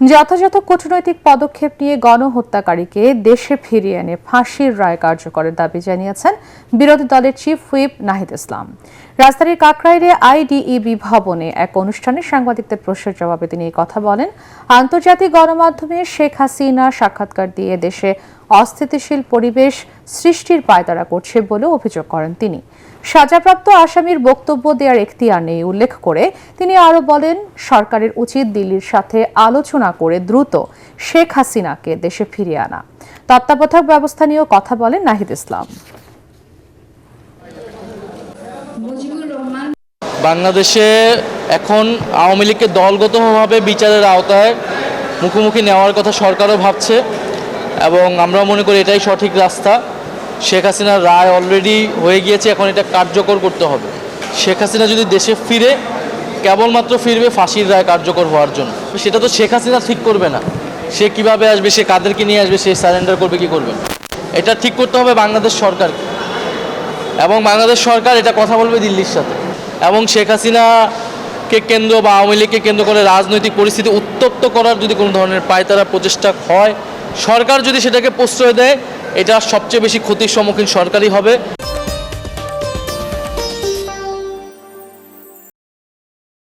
যথাযথ কূটনৈতিক পদক্ষেপ নিয়ে গণহত্যাকারীকে দেশে ফিরিয়ে এনে ফাঁসির রায় কার্যকরের দাবি জানিয়েছেন বিরোধী দলের চিফ হুইপ নাহিদ ইসলাম। রাজধানীর কাকরাইলে আইডিইবি ভবনে এক অনুষ্ঠানে সাংবাদিকদের প্রশ্নের জবাবে তিনি এই কথা বলেন। আন্তর্জাতিক গণমাধ্যমে শেখ হাসিনা সাক্ষাৎকার দিয়ে দেশে অস্থিতিশীল পরিবেশ সৃষ্টির পায়তারা করছে বলে অভিযোগ করেন তিনি। সাজাপ্রাপ্ত আসামির বক্তব্য দেওয়ার এখতিয়ার নেই উল্লেখ করে তিনি আরও বলেন, সরকারের উচিত দিল্লির সাথে আলোচনা করে দ্রুত শেখ হাসিনাকে দেশে ফিরিয়ে আনা। তত্ত্বাবধায়ক ব্যবস্থা নিয়েও কথা বলেন নাহিদ ইসলাম। বাংলাদেশে এখন আওয়ামী লীগকে দলগতভাবে বিচারের আওতায় মুখোমুখি নেওয়ার কথা সরকারও ভাবছে এবং আমরা মনে করি এটাই সঠিক রাস্তা। শেখ হাসিনার রায় অলরেডি হয়ে গিয়েছে, এখন এটা কার্যকর করতে হবে। শেখ হাসিনা যদি দেশে ফিরে, কেবলমাত্র ফিরবে ফাঁসির রায় কার্যকর হওয়ার জন্য। সেটা তো শেখ হাসিনা ঠিক করবে না। সে কিভাবে আসবে, সে কাদেরকে নিয়ে আসবে, সে সারেন্ডার করবে কি করবে, এটা ঠিক করতে হবে বাংলাদেশ সরকারকে। এবং বাংলাদেশ সরকার এটা কথা বলবে দিল্লির সাথে। এবং শেখ হাসিনাকে কেন্দ্র বা আওয়ামী লীগকে কেন্দ্র করে রাজনৈতিক পরিস্থিতি উত্তপ্ত করার যদি কোনো ধরনের পায়তারা প্রচেষ্টা হয়, সরকার যদি সেটাকে প্রশ্রয় দেয়, এটা সবচেয়ে বেশি ক্ষতির সম্মুখীন সরকারই হবে।